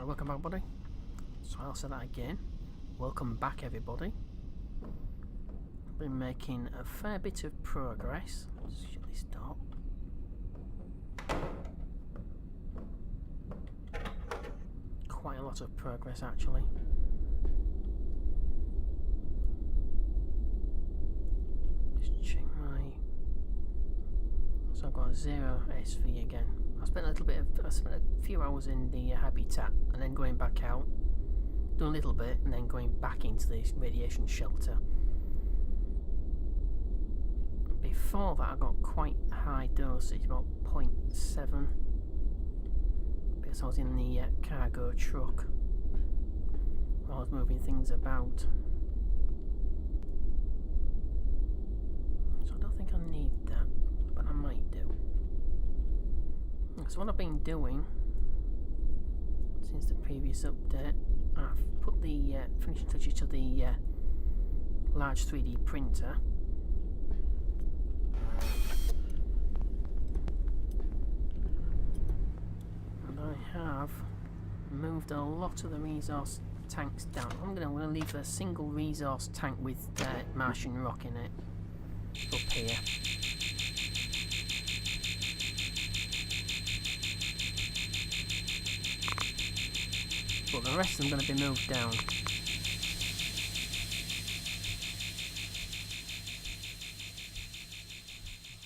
Right, welcome back, everybody. So I'll say that again. Welcome back, everybody. I've been making a fair bit of progress. Let's shut this door. Quite a lot of progress, actually. Just check my. So I've got 0 SV again. I spent a few hours in the habitat and then going back out, doing a little bit and then going back into the radiation shelter. Before that I got quite high dosage, about 0.7, because I was in the cargo truck while I was moving things about. So I don't think I need that, but I might do. So what I've been doing since the previous update, I've put the finishing touches to the large 3D printer. And I have moved a lot of the resource tanks down. I'm gonna leave a single resource tank with Martian rock in it up here. But the rest of them are going to be moved down.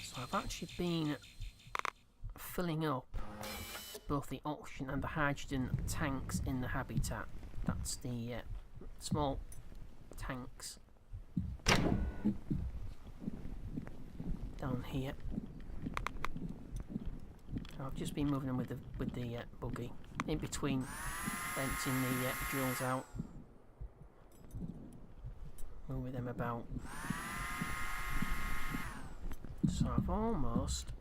So I've actually been filling up both the oxygen and the hydrogen tanks in the habitat. That's the small tanks down here. I've just been moving them with the buggy in between. Emptying the drills out, moving them about. So I've almost,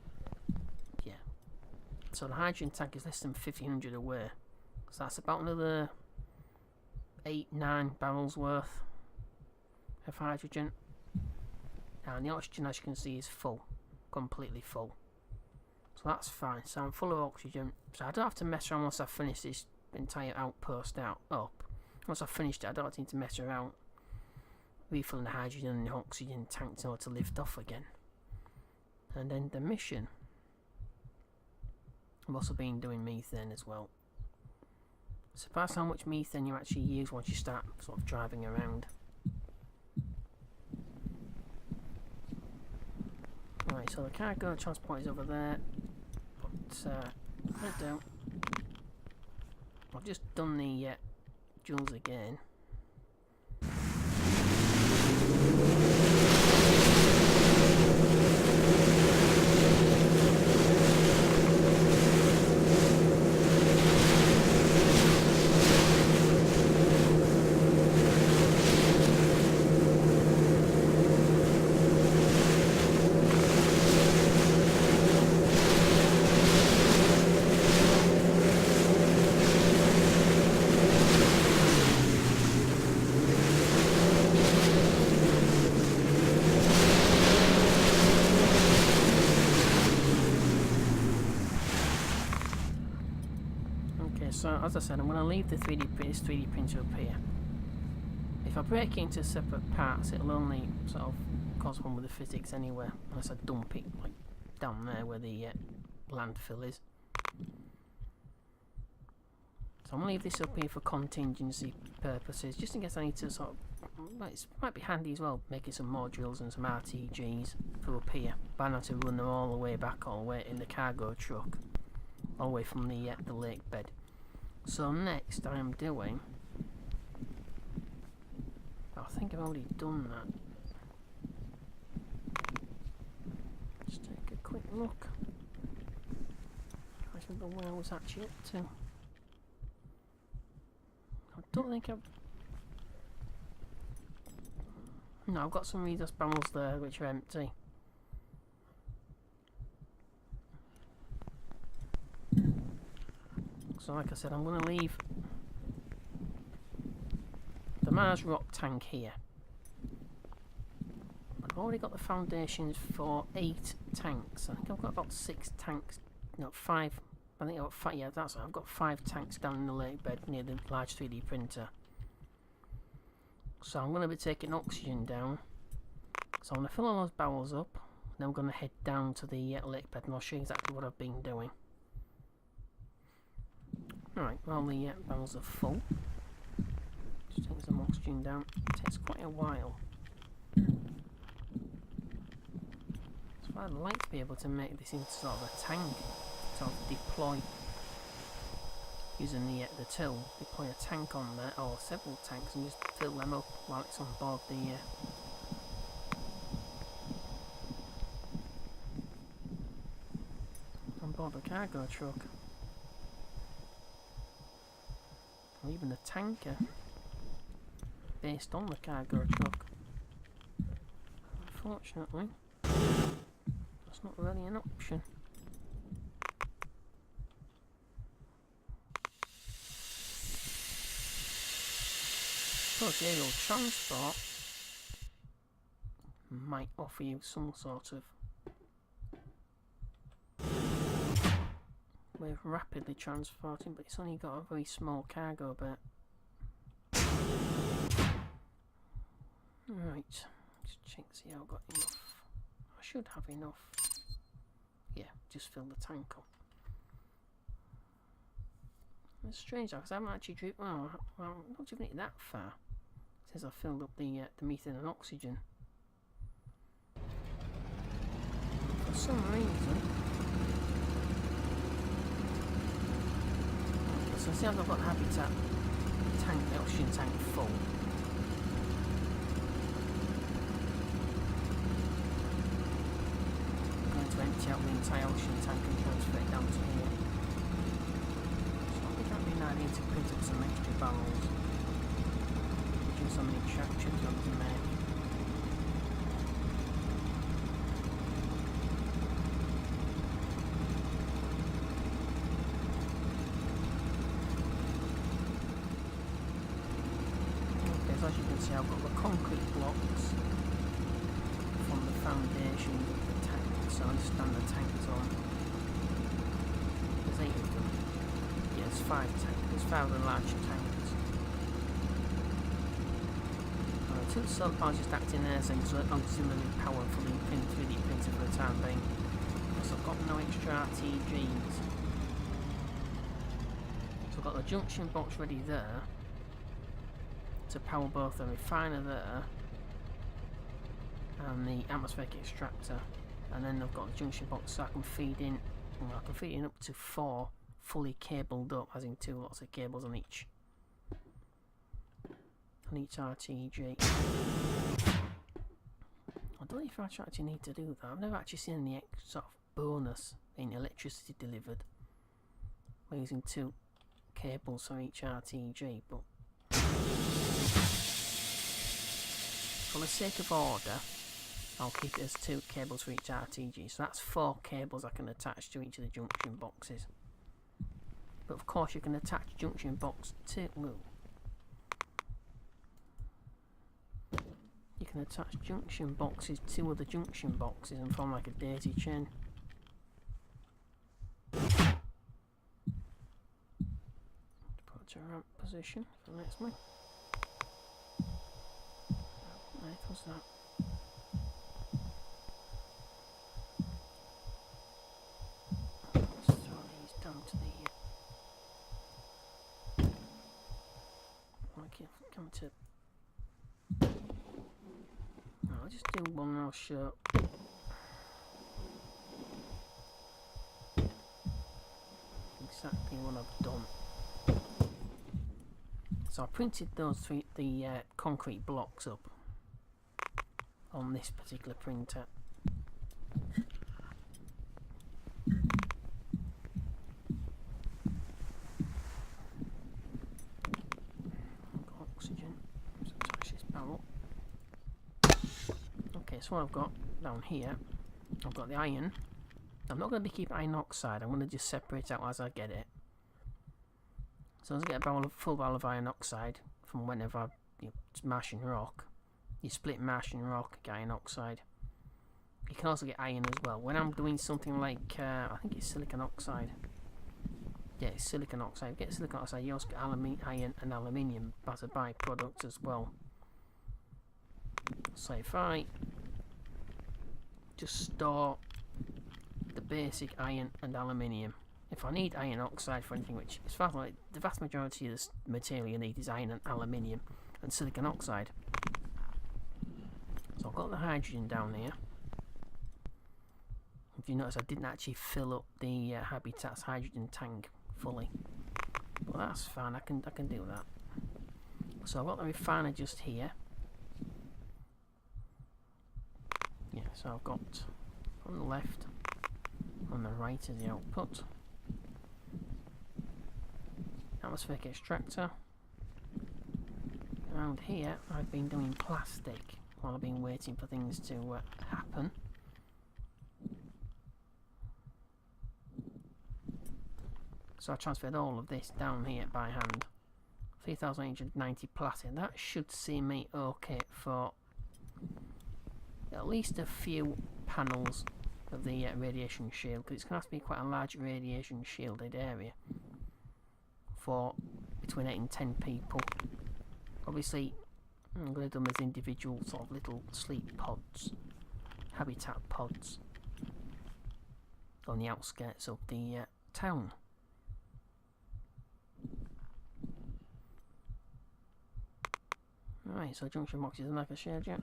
yeah. So the hydrogen tank is less than 1,500 away. So that's about another 8-9 barrels worth of hydrogen. And the oxygen, as you can see, is full, completely full. So that's fine. So I'm full of oxygen. So I don't have to mess around once I finish this entire outpost up. Once I've finished it, I don't need to mess around refilling the hydrogen and the oxygen tanks in order to lift off again. And then the mission, I've also been doing methane as well. Surprised how much methane you actually use once you start sort of driving around. Right, so the cargo transport is over there, but I don't. I've just done the jewels again. So as I said, I'm going to leave the 3D printer up here. If I break it into separate parts, it'll only sort of cause one with the physics anyway, unless I dump it like down there where the landfill is. So I'm going to leave this up here for contingency purposes, just in case I need to sort of, well, it might be handy as well, making some more drills and some RTGs for up here, but I have to run them all the way back, all the way in the cargo truck, all the way from the lake bed. So next I am doing, I think I've already done that. Just take a quick look. I don't know where I was actually up to. I don't think I've... No, I've got some resource barrels there which are empty. So like I said, I'm going to leave the Mars rock tank here. But I've already got the foundations for 8 tanks. I think I've got about 6 tanks, no, 5 I think I've got five, yeah, that's right. I've got 5 tanks down in the lake bed near the large 3D printer. So I'm going to be taking oxygen down. So I'm going to fill all those barrels up. Then I'm going to head down to the lake bed and I'll show you exactly what I've been doing. Alright, well the barrels are full. Just take some oxygen down. It takes quite a while. So I'd like to be able to make this into sort of a tank. Sort of deploy using the till, deploy a tank on there, or several tanks, and just fill them up while it's on board the cargo truck, or even the tanker based on the cargo truck. Unfortunately, that's not really an option. Plus, aerial transport might offer you some sort of way of rapidly transporting, but it's only got a very small cargo bit. Right, just check see how I've got enough. I should have enough. Yeah, just fill the tank up. It's strange because I haven't actually driven. Oh, well, I'm not driven it that far. It says I filled up the methane and oxygen. For some reason. So see, I've got the habitat tank, the oxygen tank full. I'm going to empty out the entire oxygen tank and transfer it down to here. So I think that'd be an idea to print up some extra barrels. Using so many tractions on to make. As you can see, I've got the concrete blocks from the foundation of the tank, so I understand the tanks on. There's 8 of them. Yeah, there's 5 tanks. There's 5 of the large tanks. Two solar power just acting as auxiliary power for the 3D printer for the time being. So I've got no extra RTGs. So I've got the junction box ready there to power both the refiner there and the atmospheric extractor, and then I've got the junction box so I can feed in. Well, I can feed in up to 4 fully cabled up, as in 2 lots of cables on each RTG. I don't know if I actually need to do that. I've never actually seen any sort of bonus in electricity delivered by using 2 cables on each RTG, but for the sake of order, I'll keep it as 2 cables for each RTG. So that's 4 cables I can attach to each of the junction boxes. But of course you can attach junction box to... You can attach junction boxes to other junction boxes and form like a daisy chain. Put it to ramp position for the next one. Right, what's that? Let's throw these down to the... come to... No, I'll just do one and I'll show exactly what I've done. So I printed those the concrete blocks up on this particular printer. I've got oxygen. Let's attach this barrel. Okay, so what I've got down here, I've got the iron. I'm not going to be keeping iron oxide. I'm going to just separate out as I get it. So as I get a full barrel of iron oxide from whenever it's Martian rock. You split Martian rock, get iron oxide. You can also get iron as well. When I'm doing something like, I think it's silicon oxide. Yeah, it's silicon oxide. Get silicon oxide, you also get iron and aluminium as a byproduct as well. So if I just store the basic iron and aluminium, if I need iron oxide for anything, which is far like the vast majority of the material you need is iron and aluminium and silicon oxide. So I've got the hydrogen down here. If you notice, I didn't actually fill up the habitat's hydrogen tank fully, but that's fine. I can do that. So I've got the refiner just here. Yeah, so I've got on the left, on the right is the output. Atmospheric extractor. Around here, I've been doing plastic while I've been waiting for things to happen. So I transferred all of this down here by hand. 3,890 plastic. That should see me okay for at least a few panels of the radiation shield, because it's going to have to be quite a large radiation shielded area for between 8 and 10 people. Obviously, I'm going to do them as individual sort of little sleep pods, habitat pods, on the outskirts of the town. Right, so junction boxes, like I shared yet.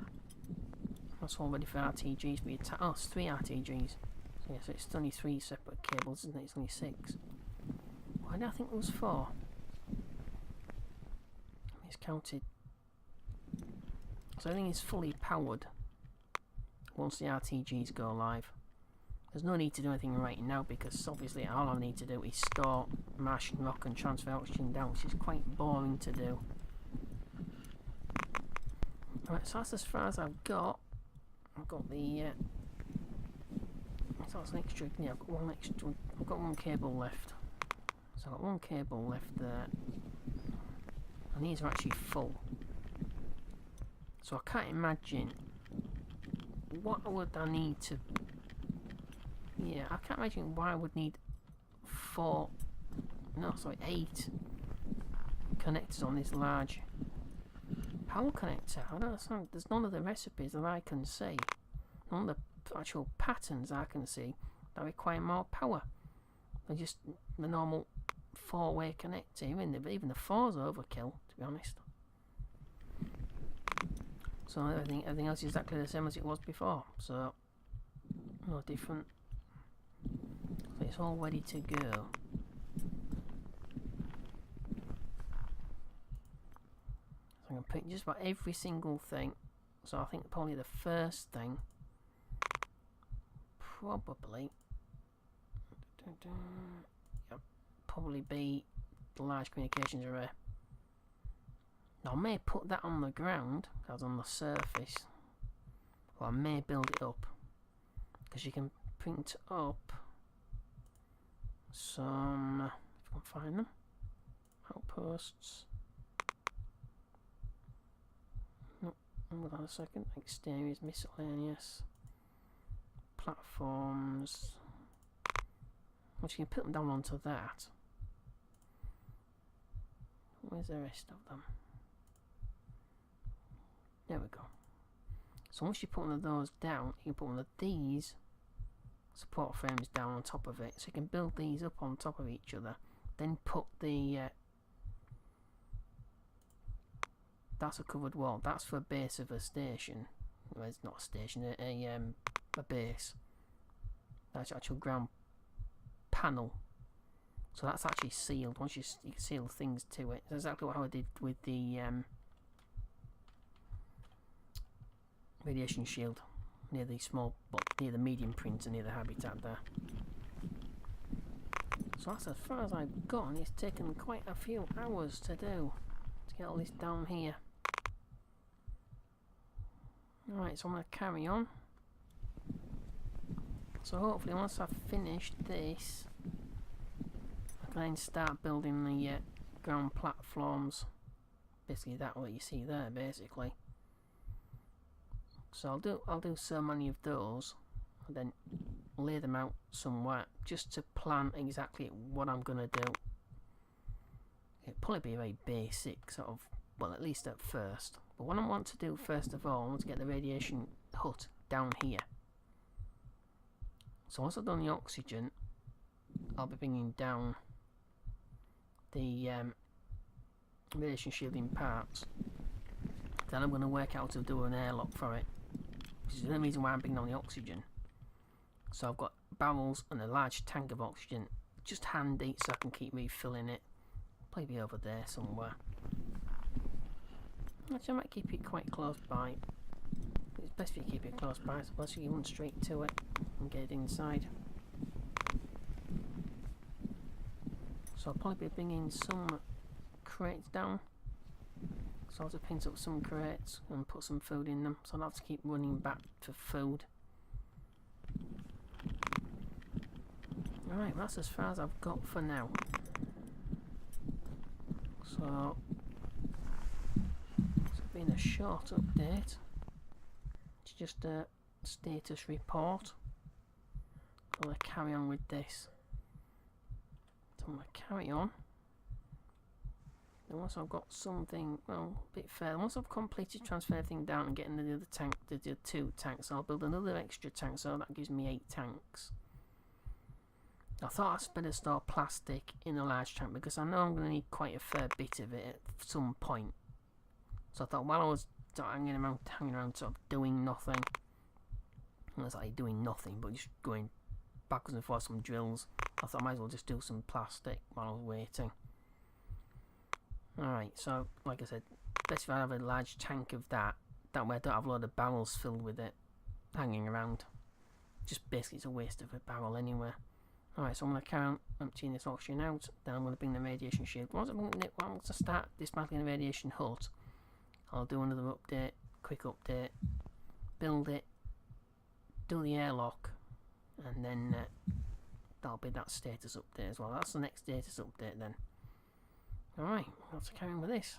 That's all ready for RTGs to be attached. Oh, it's 3 RTGs. So yeah, so it's only 3 separate cables, isn't it? It's only 6. Why did I think it was 4? It's counted. So everything is fully powered once the RTGs go live. There's no need to do anything right now, because obviously all I need to do is store Martian rock and transfer oxygen down, which is quite boring to do. Right, so that's as far as I've got. I've got the so that's an extra. Yeah, I've got one extra. I've got one cable left. So I've got one cable left there, and these are actually full. So I can't imagine what would I need to. Yeah, I can't imagine why I would need 8 connectors on this large power connector. I don't understand. There's none of the recipes that I can see, none of the actual patterns I can see that require more power. They're just the normal 4-way connector. Even the 4's overkill, to be honest. So everything else is exactly the same as it was before. So no different. So it's all ready to go. I'm going to pick just about every single thing. So I think probably the first thing, probably be the large communications array. Now I may put that on the ground, as on the surface, or I may build it up, because you can print up some, if I can find them, outposts. Hold on a second. Exteriors, miscellaneous, platforms. Which you can put them down onto that. Where's the rest of them? There we go. So once you put one of those down, you can put one of these support frames down on top of it. So you can build these up on top of each other. Then put the that's a covered wall. That's for a base of a station. Well, it's not a station, a base. That's actual ground panel. So that's actually sealed. Once you seal things to it, that's exactly what I did with the radiation shield near the near the medium printer, near the habitat there. So that's as far as I've gone. It's taken quite a few hours to do, to get all this down here. Alright, so I'm going to carry on. So hopefully once I've finished this, I can then start building the ground platforms. Basically that what you see there, basically. So I'll do so many of those, and then lay them out somewhere just to plan exactly what I'm going to do. It'll probably be a very basic sort of, well, at least at first. But what I want to do first of all, I want to get the radiation hut down here. So once I've done the oxygen, I'll be bringing down the radiation shielding parts. Then I'm going to work out how to do an airlock for it, which is the reason why I'm bringing down the oxygen. So I've got barrels and a large tank of oxygen, just handy so I can keep refilling it. Probably be over there somewhere. Actually, I might keep it quite close by. It's best if you keep it close by, so unless you run straight to it and get it inside. So I'll probably be bringing some crates down. So I'll have to paint up some crates and put some food in them. So I'll have to keep running back for food. Alright, that's as far as I've got for now. So it's been a short update. It's just a status report. I'm going to carry on with this. So I'm going to carry on. And once I've got something, well, a bit further, once I've completed transferring everything down and getting the other tank, the 2 tanks, I'll build another extra tank, so that gives me 8 tanks. I thought I'd better store plastic in a large tank because I know I'm going to need quite a fair bit of it at some point. So I thought while I was hanging around sort of doing nothing, well, it's like doing nothing, but just going backwards and forwards some drills, I thought I might as well just do some plastic while I was waiting. Alright, so like I said, best if I have a large tank of that. That way I don't have a lot of barrels filled with it hanging around. Just basically it's a waste of a barrel anyway. Alright, so I'm going to carry on emptying this oxygen out. Then I'm going to bring the radiation shield. Once I'm going to start dismantling the radiation hut, I'll do another update, quick update, build it, do the airlock, and then that'll be that status update as well. That's the next status update then. Alright, let's carry on with this.